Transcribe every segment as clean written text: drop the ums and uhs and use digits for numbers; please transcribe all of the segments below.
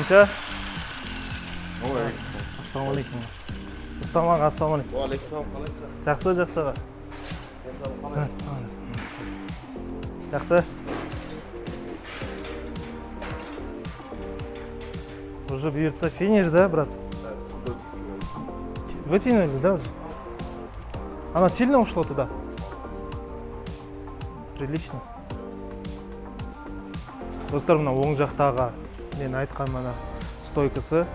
Жанча. Ассалаумалейкум. Рустам аға, ассалаумалейкум. Уалейкум, қалайсыз? Жақсы, жақсы аға. Жақсы. Уже бьется финиш, да, брат? Вытянули, да, уже? Она сильно ушла туда? Прилично. Достар, мына оң жақтағы мен айтқан мына стойкасы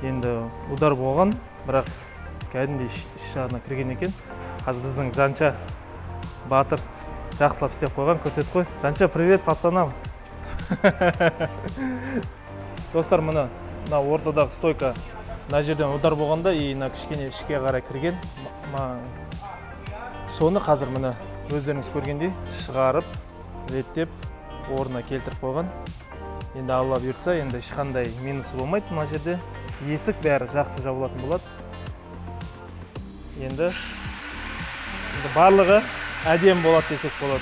енді удар болған, бірақ кәдімгідей іш жағына кірген екен. Қазір біздің Жанча батыр жақсылап істеп қойған, көрсетіп қой. Жанча, привет пацанам. Достар, мына ортадағы стойка мына жерден удар болғанда и кішкене ішке қарай кірген. Соны қазір мына өздеріңіз көргендей шығарып, реттеп, орнына келтіріп қойған. Енді Алла бұйыртса, енді ешқандай минусы болмайды мына жерде. Есік бәрі жақсы жабылатын болады. Енді барлығы әдемі болады десек болады.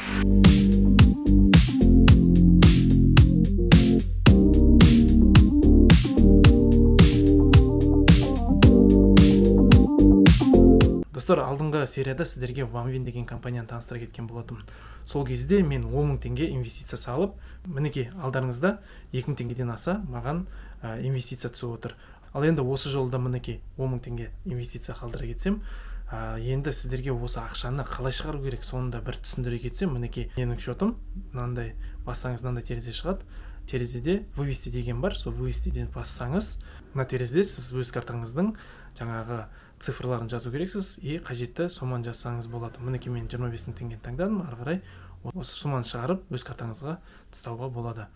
Достар, алдыңғы серияда сіздерге OneWin деген компанияны таныстыра кеткен болатынмын. Сол кезде мен 10 000 теңге инвестиция салып, мінекей алдарыңызда 2 000 теңгеден аса маған инвестиция түсіп отыр. Ал енді осы жолда мінекей 10 000 теңге инвестиция қалдыра кетсем, енді сіздерге осы ақшаны қалай шығару керек, соны да бір түсіндіре кетсем, мінекей менің шотым мынандай бассаңыз мынандай терезе шығады. Терезеде вывести деген бар, сол вывестиден бассаңыз, мына терезеде сіз өз картаңыздың жаңағы цифрларын жазу керексіз, қажетті соманы жазсаңыз болады. Мінекей мен 25 000 теңгені таңдадым, ары қарай осы соманы шығарып өз картаңызға тастауға болады.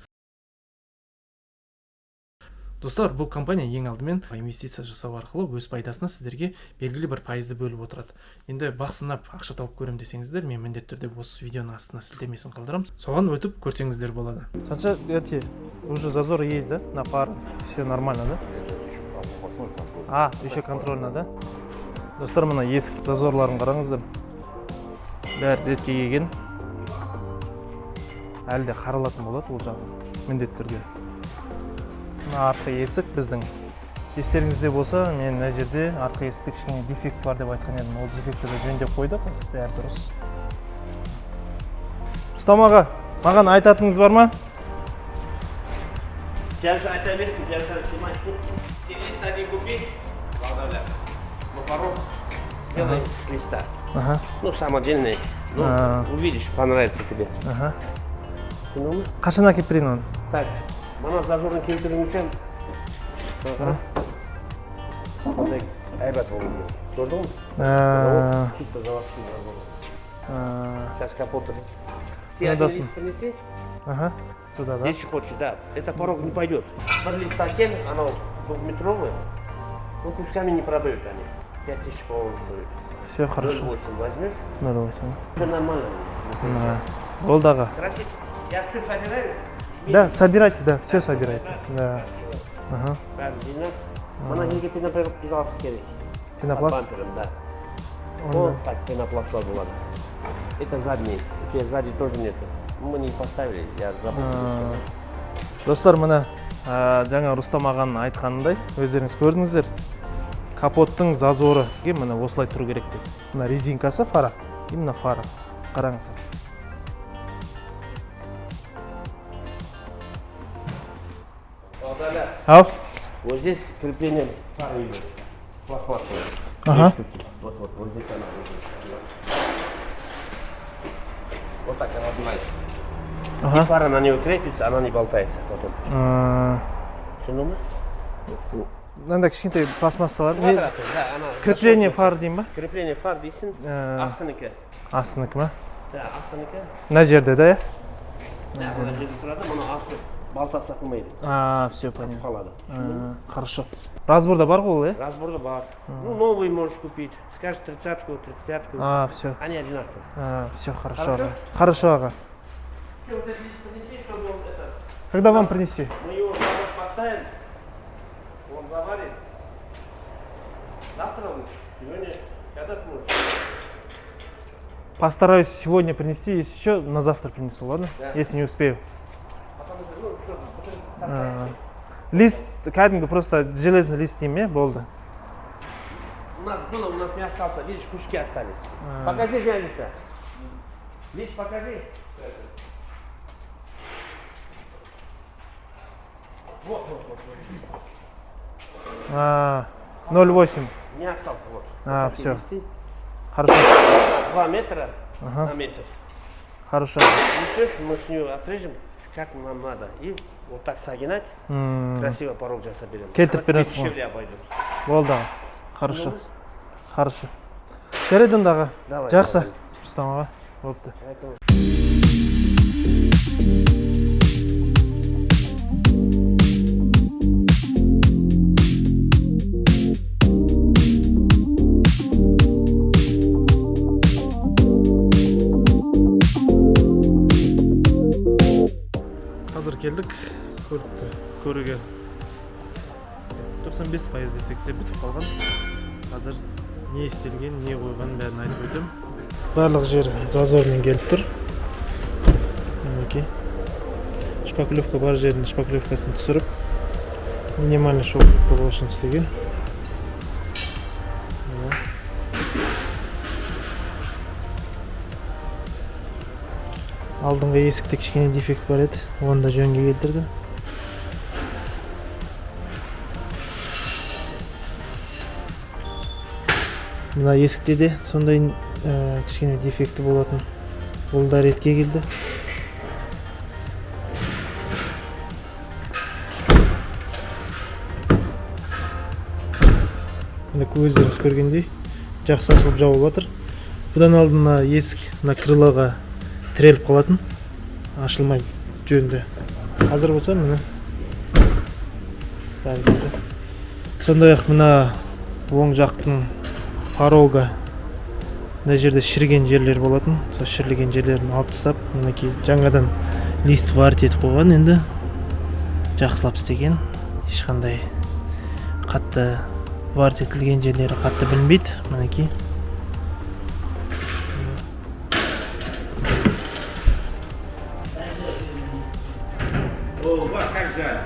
Достар, бұл компания ең алдымен инвестиция жасау арқылы өз пайдасына сіздерге белгілі бір пайызды бөліп отырады. Енді басынап ақша тауып көрем десеңіздер, мен міндетті түрде осы видеоның астына сілтемесін қалдырамын. Соған өтіп көрсеңіздер болады. Жанча, уже зазоры есть, да? На пар. Все нормально, да? Еще контрольно, да? Достар, мына есік зазорларын қараңыздар. Бәрі ретке келген. Әлі де қаралатын болады ол жағы. Міндетті түрде. Артқы есік біздің. Естеріңізде болса, мен мына жерде артқы есікте кішкене дефект бар деп айтқан едім. Ол дефектті жөндеп қойдық, бәрі дұрыс. Рустам аға, маған айтатыныңыз бар ма? Сейчас айта берсін, сейчас снимать. Стали купить, порог сделай с листа. Самодельный. Увидишь, понравится тебе. Қашан әкеп берейін оны? Так, мана зазорын келтірген үшін әйбат болу керек. Көрдің ғой? Чисто заводской зазор. Сейчас капот. Ты один лист принеси. Туда, да? Если хочешь, да. Это порог не пойдет. Под листакен, оно двухметровое. Ну, кусками не продают они. 5000, по-моему, стоит. Все хорошо. 0,8 возьмешь? 0,8. Все нормально. Олдага. Красиво. Я все собираю? Да, собирайте, да, все собирайте. Да. Правильно. Она не пенопласт керек. Пенопласт? Под бампером, да. Вот так пенопласт была. Это задний. У тебя сзади тоже нету. Мы не поставили, я забыл. Достар, мына жаңа Рустам ағаның айтқанындай, өздеріңіз көрдіңіздер, капоттың зазоры мына осылай тұру керек деп. Мына резинкасы фара, именно фара. Қараңыздар. Ау? Вот здесь крепление фары идет. Пластмассовое. Вот здесь она. Вот так она отбивается. И фара на него крепится, она не болтается потом. Все нормально? Мынандай кішкентай пластмассалар. Крепление фар дейін ба? Крепление фар дейсің, астыныкі. Астыныкі ма? Да, астыныкі. Мына жерде, да? Да, мына жерде тұрады, мұны асты балтатса қылмайды. Все понятно. Қалады. Хорошо. Разборда бар ғой, е? Разборда бар. Ну, новый можешь купить. Скажешь 30-ку, 35-ку. Все. Они одинаковые. Все, хорошо. Хорошо, ага. Вот это здесь принеси, чтобы он это... Когда вам принеси? Мы его поставим, он заварит. Завтра лучше, сегодня, когда сможешь? Постараюсь сегодня принести, если еще на завтра принесу, ладно? Да. Если не успею. Потому что, ну, что, касается. Лист, кәдімгі просто железный лист деймін, болды. У нас было, у нас не остался. Видишь, куски остались. Покажи, Януша. Видишь, покажи. Вот. 0,8. Не остался, вот. Все. Листы. Хорошо. 2 метра Ага. на метр. Хорошо. Видишь, мы с нее отрежем, как нам надо. И вот так согинать. Красиво порог жасап берем. Келтіріп бересің ғой. Дешевле обойдет. Болды. Хорошо. Хорошо. Жарайды ондағы. Давай, Жақсы. давай. Рустам аға. Болыпты. Поэтому- Қазір келдік көлікті көруге. 95% десек те бітіп қалған. Қазір не істелген, не қойған бәрін айтып өтем. Барлық жер зазормен келіп тұр. Мінекей. Шпаклевка бар жердің шпаклевкасын түсіріп, минимальный шовкасы болу үшін істеген. Алдыңғы есікте кішкене дефект бар еді, оны да жөнге келтірді. Мына есікте де сондай кішкене дефекті болатын. Ол да ретке келді. Мына көздеріңіз көргендей жақсы ашылып жауып жатыр. Бұдан алдын мына есік мына крылоға тіреліп қалатын, ашылмай жөнді. Қазір болса міне бәрекелді. Сондай-ақ мына оң жақтың порога мына жерде шіріген жерлер болатын. Сол шірілген жерлерін алып тастап, мінекей жаңадан лист варт етіп қойған, енді жақсылап істеген. Ешқандай қатты варт етілген жерлері қатты білінбейді. Мінекей. Как жаль.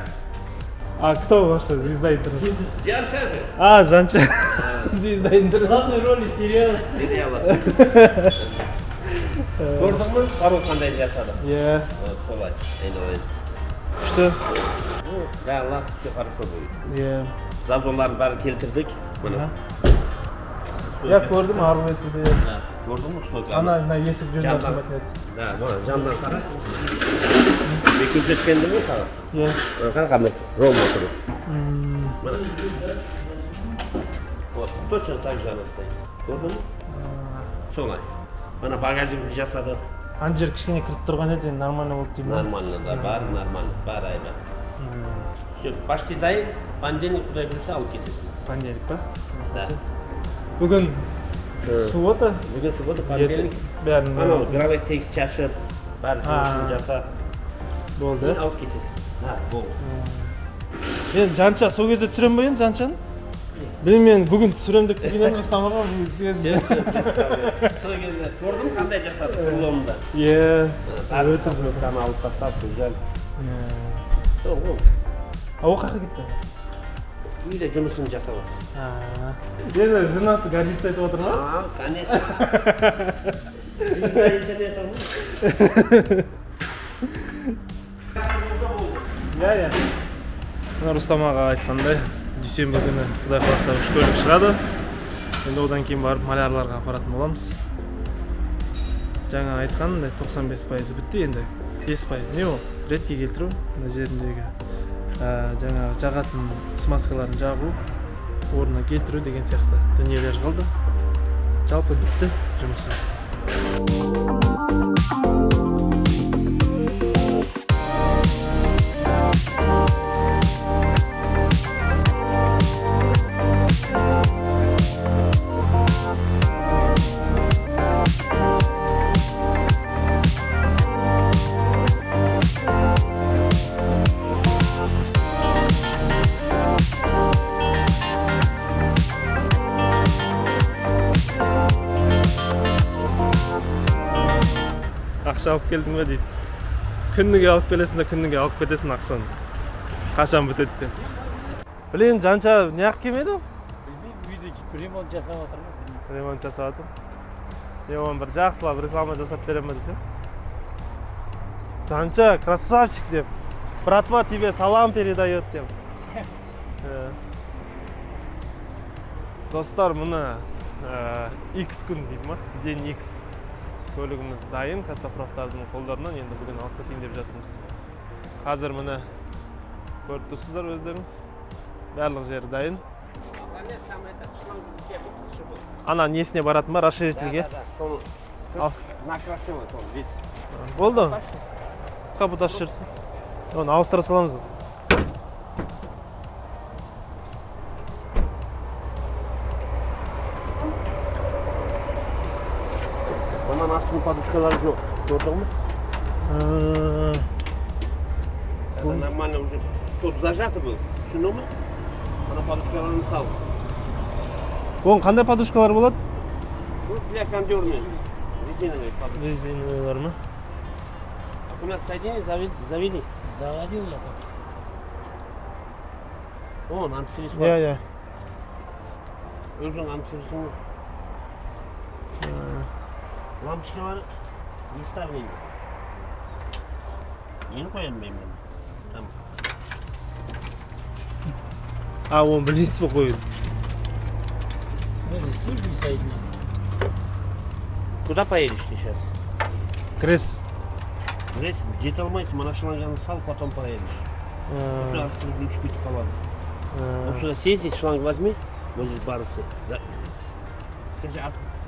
А кто ваша звезда интернета? Жанша же. Жанша. Звезда интернета. Главной роли сериала. Сериала. Көрдің мі? Пару қандай жасады. Иә. Солай. Айналайын. Күшті. Да, Аллах все хорошо будет. Иә. Зазорларын бәрін келтірдік. Міне. Я көрдім, арғы бетінде. Көрдің мі? Стойка. Ана есік жөнді Жандан. қымбат еді. Да, жандан қара. Мен көрсеткенdim ғой саған. Иә. Қара қандай ровно тұрып. Вот, точно так же она стоит. Көрдің мі? Солай. Мына багажымызды жасады. Ана жер кішкене кіріп тұрған еді, енді нормально болды деймін. Нормально, да, нормально, бар айда. Все, почти дайын. Понедельник құдай бұйырса алып кетесің. Понедельник па? Да. Бүгін суббота. Бүгін суббота, понедельник. Бәрін Анау гравит тегіс шашып, бәрі жұмысын жасап. болды. Алып кетесің. Да, болды. Енді Жанша сол кезде түсірем бе енді Жаншаны? Білмеймін, бүгін түсірем деп келген Рустам аға бұл кезде. Сол кезде көрдім қандай жасады құрылымында. Иә. Бәрі стампустан алып тастап, güzel. Сол ғой. А ол қаққа кетті? Үйде жұмысын жасап отырсың. Енді жинасы гордиться айтып отыр ма? Конечно. Звезда интернета ғой. Иә. Мына Рустам аға айтқандай, дүйсенбі күні Құдай қаласа үш көлік шығады. Енді одан кейін барып малярларға апаратын боламыз. Жаңа айтқандай 95% бітті, енді 5% не ол? Ретке келтіру, мына жеріндегі жаңа жағатын смазкаларын жағу, орнына келтіру деген сияқты дүниелер қалды. Жалпы бітті жұмысы. Ақша алып келдің бе дейді. Күніге алып келесің де күніге алып кетесің ақшаны. Қашан бітеді деп. Блин, жанша неғып келмеді ол? Үйде ремонт жасап жатыр ма? Ремонт жасап жатыр. Мен оны бір жақсылап реклама жасап берем десем. Жанша красавчик деп. Братва тебе салам передает деп. Достар, мұны X күн дейді ма? Ден X. Көлігіміз дайын, Косоправтардың қолдарынан енді бүгін алып кетейін деп жатырмыз. Қазір мұны көріп тұрсыздар өздеріңіз. Барлық жері дайын. Ана несіне баратын ба? Расширительге? Болды. Қапыт ашып жүрсін. Оны ауыстыра саламыз. Ondan aslında подушкалар жоқ. Gördün mü? Это нормально уже. Тут зажато был. Түсіндің ме? Ана подушкаларын сал. Оның қандай подушкалар болады? Ну, для кондерные. Резиновые подушки. Резиновыйлар ма? Аккумулятор соедини, завели. Заводил я так. Вон, антифриз бар. Иә. Өзің антифризің. Лампочкалары не ставили. Нені қоямын мен? Там. Оны білмейсіз ба қоюды? Стулья соединил. Куда поедешь ты сейчас? Крес. Крест, жете алмайсың, мана шланганы сал, потом поедешь. Антифриз кетіп қалады. Вот сюда сесть, здесь шланг возьми, вот здесь барысы. Скажи,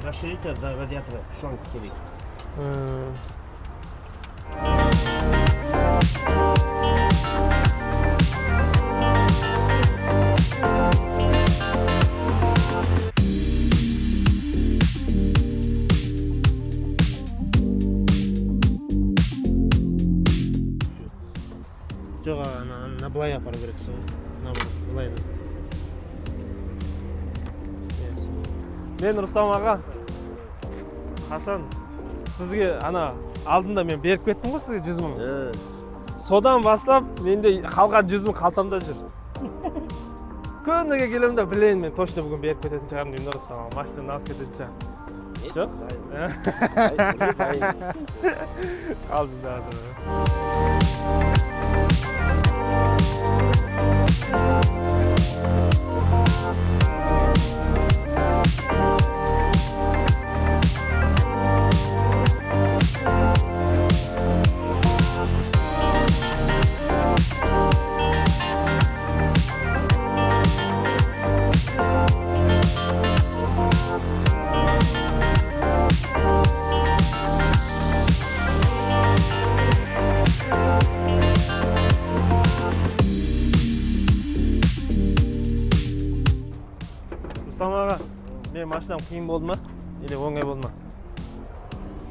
расширитель до радиатора шланг керек. Жоқ, ана былай апару керексің ғой. Былай. Мен Рустам аға, қашан сізге ана алдында мен беріп кеттім ғой сізге 100 мың. Содан бастап менде қалған 100 мың қалтамда жүр. Күніге келемін да, білейін мен точно бүгін беріп кететін шығармын деймін Рустам аға, машинаны алып кететін шығармын. Жоқ? Қалжыңдады. Рустам аға, мен машинам қиын болды ма? Или оңай болды ма?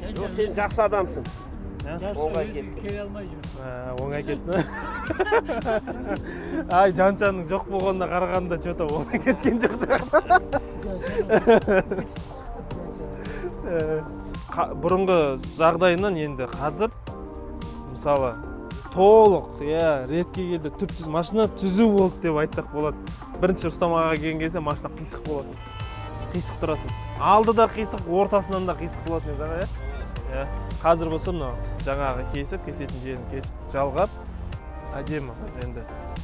Жоқ, сен жақсы адамсың. Оңай кетті. Келе алмай жүр. Оңай кетті. Ай, жаншаның жоқ болғанына қарағанда что-то оңай кеткен жоқ сияқты. Бұрынғы жағдайынан енді қазір мысалы толық, ретке келді, түп-түз машина түзу болды деп айтсақ болады. Бірінші Рустам аға келген кезде машина қисық болады. Қисық тұратын. Алдыда қисық, ортасынан да қисық болатын еді, қазір болса мынау жаңағы кесетін жерін кесіп жалғап, әдемі енді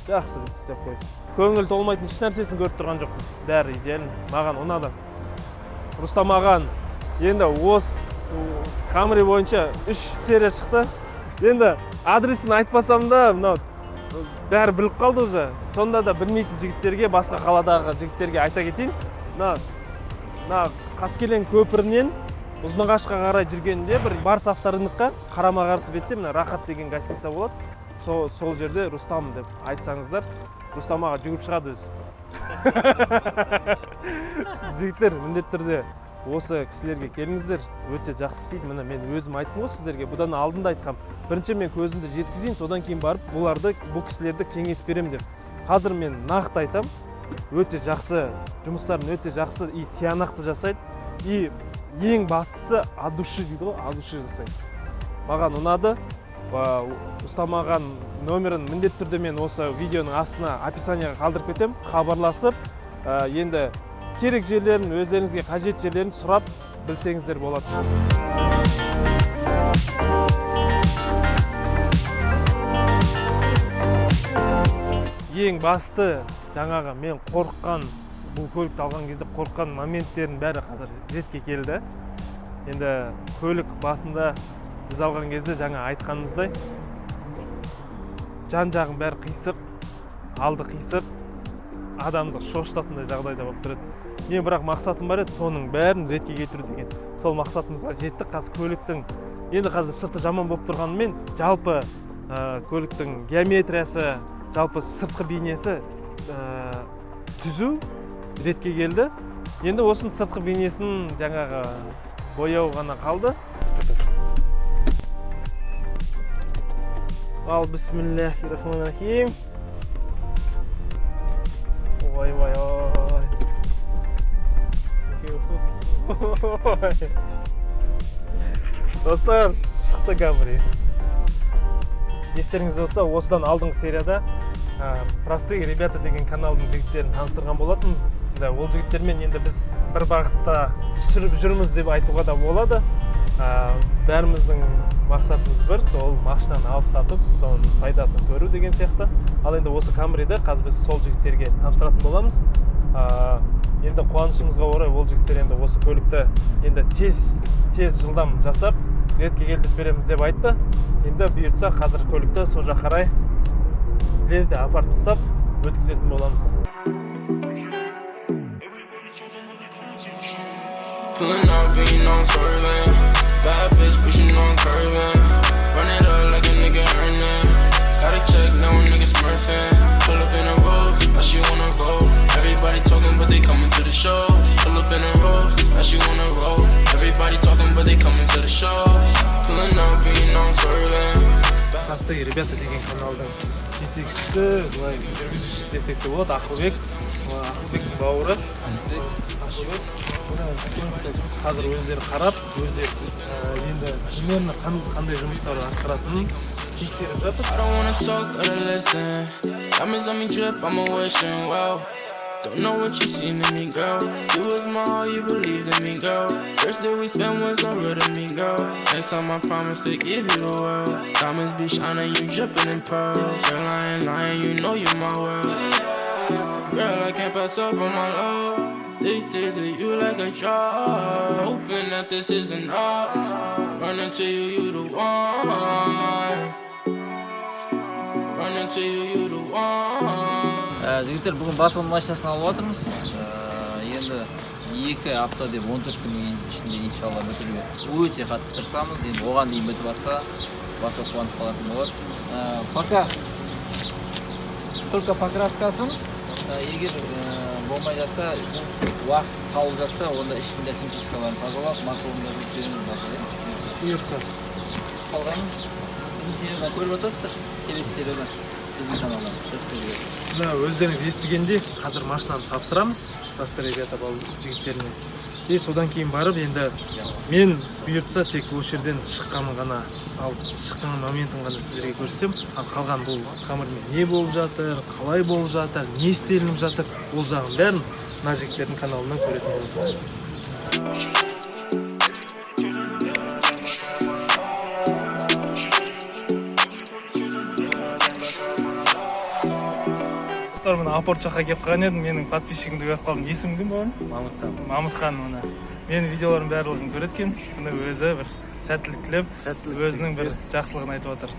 жақсы істеп қойды. Көңіл толмайтын еш нәрсесін көріп тұрған жоқпын. Бәрі идеалын, маған ұнады. Рустам ағаның енді осы Камри бойынша 3 серия шықты. Енді адресін айтпасам да, мынау бәрі біліп қалды уже. Сонда да білмейтін жігіттерге, басқа қаладағы жігіттерге айта кетейін. Қаскелең көпірінен Ұзынағашқа қарай жүргенде бір Барс авторыныққа қарама қарсы бетте мына Рахат деген гостиница болады. Сол жерде Рустам деп айтсаңыздар, Рустам аға жүгіріп шығады өзі. Жігіттер, міндетті түрде осы кісілерге келіңіздер, өте жақсы істейді. Міне мен өзім айттым ғой сіздерге, бұдан алдында айтқам. Бірінші мен көзімді жеткізейін, содан кейін барып бұл кісілерді кеңес берем деп. Қазір мен нақты айтам, өте жақсы жұмыстарын өте жақсы и тиянақты жасайды. И ең бастысы от души дейді ғой, от души жасайды. Маған ұнады. Рустам ағаның нөмірін міндетті түрде мен осы видеоның астына описанияға қалдырып кетем. Хабарласып, енді керек жерлерін, өздеріңізге қажет жерлерін сұрап білсеңіздер болады. Ең басты жаңағы мен қорыққан, бұл көлікті алған кезде қорыққан моменттердің бәрі қазір ретке келді. Енді көлік басында біз алған кезде жаңа айтқанымыздай жан-жағың бәрі қисық, алды қисық, адамды шошытатындай жағдайда болып тұрады. Мен бірақ мақсатым бар еді, соның бәрін ретке келтіру деген. Сол мақсатымызға жеттік. Қазір көліктің енді қазір сырты жаман болып тұрғанымен, жалпы көліктің геометриясы, жалпы сыртқы бейнесі түзу ретке келді. Енді осының сыртқы бейнесін жаңағы бояу ғана қалды. Ал бисмиллахиррахманиррахим. Ой. Достар, шықты Камри. Естеріңізде болса, осыдан алдыңғы серияда Простые ребята деген каналдың жігіттерін таныстырған болатынбыз. Ол жігіттермен енді біз бір бағытта сүріп жүрміз деп айтуға да болады. Бәріміздің мақсатымыз бір, сол машинаны алып сатып, соның пайдасын көру деген сияқты. Ал енді осы Камриді қазір біз сол жігіттерге тапсыратын боламыз. Енді қуанышымызға орай ол жігіттер енді осы көлікті енді тез жылдам жасап, ретке келтіріп береміз деп айтты. Енді бұйыртса қазір көлікті сол жаққа қарай лезде апарып тастап өткізетін боламыз. Pulling up and you know I'm swerving. Bad bitch, but you know I'm curving. Run it up like a nigga earning. Gotta check, now a nigga smurfing. Pull up in a rose, now she wanna roll. Everybody talking, but they coming to the shows. Pull up in a rose, now she wanna roll. Everybody talking, but they coming to the shows. Pulling up and you know I'm swerving. Простые ребята деген каналдың жетекшісі, жүргізушісі десек те болады, Ақылбек. Ақылбектің бауыры. Қазір өздері қарап, өздері енді примерно қандай жұмыстар атқаратынын тексеріп жатыр. I don't wanna talk or listen. Diamonds on me drip, I'm a wishing, wow. Don't know what you seen in me, girl. You was my all, you believed in me, girl. First day we spent was not real to me, girl. Next time I promise to give you the world. Diamonds be shining, you dripping in pearls. Girl, I ain't lying, you know you my world. Girl, I can't pass up on my love. Addicted to you like a drug. Hoping that this is enough. Running to you, you the one. Running to you, you the one. Жігіттер, бүгін Батон машинасын алып отырмыз. Енді 2 апта деп 14 күннің ішінде иншалла бітіруге өте қатты тырысамыз. Енді оған дейін бітіп жатса, Батон қуанып қалатын болады. Пока только покраскасын. Егер болмай жатса, уақыт қалып жатса, онда ішінде химчисткаларын тазалап, маслоны жүктеуіміз жатыр. Бұйыртса. Қалғанын біздің сериядан көріп отырсыздар. Келесі сериядан біздің каналдан тестілер. Өздеріңіз естігенде қазір машинаны тапсырамыз Простые ребята жігіттеріне. Содан кейін барып, енді мен бұйыртса тек осы жерден шыққанын ғана, ал шыққан моментін ғана сіздерге көрсетем. Ал қалған бұл Камримен не болып жатыр, қалай болып жатыр, не істелініп жатыр, ол жағын бәрін мына жігіттердің каналынан көретін боласыздар. Мына апорт жаққа келіп қалған едім, менің подписчигімді көріп қалдым. Есімі кім болған? Мамытхан. Менің видеоларым барлығын көреткен. Өзі бір сәттілік тілеп, өзінің бір жақсылығын айтып отыр.